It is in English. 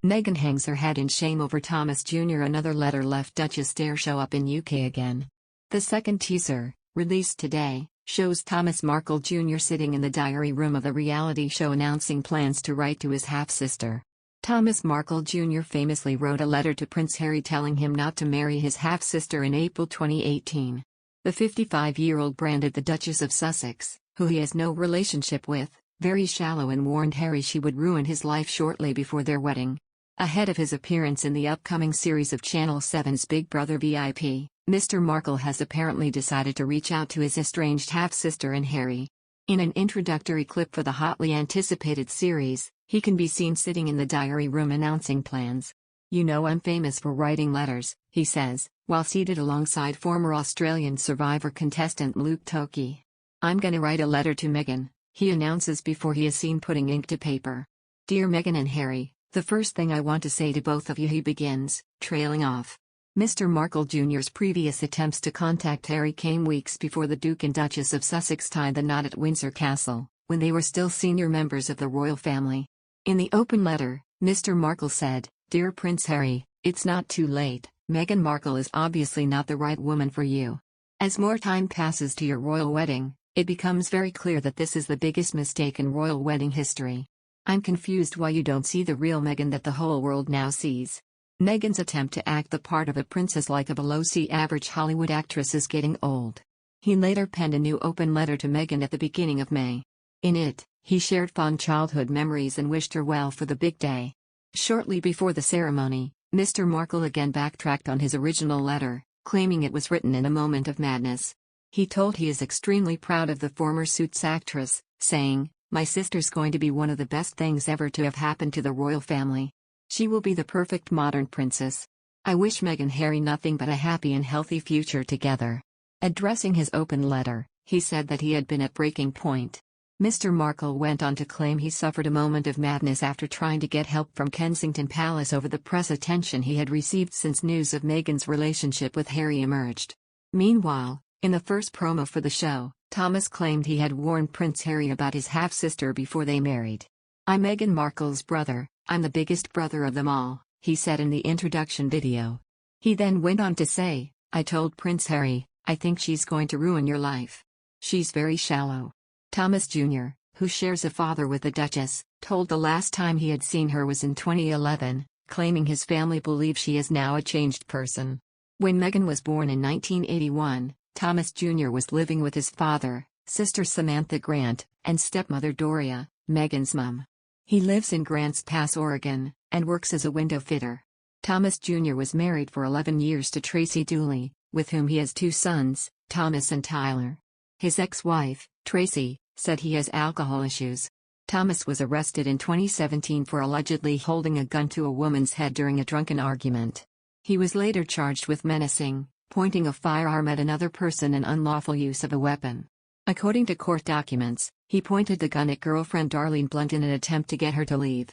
Meghan hangs her head in shame over Thomas Jr. Another letter left Duchess dare show up in UK again. The second teaser, released today, shows Thomas Markle Jr. sitting in the diary room of a reality show announcing plans to write to his half-sister. Thomas Markle Jr. famously wrote a letter to Prince Harry telling him not to marry his half-sister in April 2018. The 55-year-old branded the Duchess of Sussex, who he has no relationship with, very shallow and warned Harry she would ruin his life shortly before their wedding. Ahead of his appearance in the upcoming series of Channel 7's Big Brother VIP, Mr. Markle has apparently decided to reach out to his estranged half-sister and Harry. In an introductory clip for the hotly anticipated series, he can be seen sitting in the diary room announcing plans. "You know I'm famous for writing letters," he says, while seated alongside former Australian Survivor contestant Luke Toki. "I'm gonna write a letter to Meghan," he announces before he is seen putting ink to paper. "Dear Meghan and Harry, the first thing I want to say to both of you," he begins, trailing off. Mr. Markle Jr.'s previous attempts to contact Harry came weeks before the Duke and Duchess of Sussex tied the knot at Windsor Castle, when they were still senior members of the royal family. In the open letter, Mr. Markle said, "Dear Prince Harry, it's not too late. Meghan Markle is obviously not the right woman for you. As more time passes to your royal wedding, it becomes very clear that this is the biggest mistake in royal wedding history. I'm confused why you don't see the real Meghan that the whole world now sees. Meghan's attempt to act the part of a princess like a below-average Hollywood actress is getting old." He later penned a new open letter to Meghan at the beginning of May. In it, he shared fond childhood memories and wished her well for the big day. Shortly before the ceremony, Mr. Markle again backtracked on his original letter, claiming it was written in a moment of madness. He told he is extremely proud of the former Suits actress, saying, "My sister's going to be one of the best things ever to have happened to the royal family. She will be the perfect modern princess. I wish Meghan and Harry nothing but a happy and healthy future together." Addressing his open letter, he said that he had been at breaking point. Mr. Markle went on to claim he suffered a moment of madness after trying to get help from Kensington Palace over the press attention he had received since news of Meghan's relationship with Harry emerged. Meanwhile, in the first promo for the show, Thomas claimed he had warned Prince Harry about his half-sister before they married. "I'm Meghan Markle's brother, I'm the biggest brother of them all," he said in the introduction video. He then went on to say, "I told Prince Harry, I think she's going to ruin your life. She's very shallow." Thomas Jr., who shares a father with the Duchess, told the last time he had seen her was in 2011, claiming his family believes she is now a changed person. When Meghan was born in 1981, Thomas Jr. was living with his father, sister Samantha Grant, and stepmother Doria, Meghan's mum. He lives in Grants Pass, Oregon, and works as a window fitter. Thomas Jr. was married for 11 years to Tracy Dooley, with whom he has 2 sons, Thomas and Tyler. His ex-wife, Tracy, said he has alcohol issues. Thomas was arrested in 2017 for allegedly holding a gun to a woman's head during a drunken argument. He was later charged with menacing, pointing a firearm at another person, and unlawful use of a weapon. According to court documents, he pointed the gun at girlfriend Darlene Blunt in an attempt to get her to leave.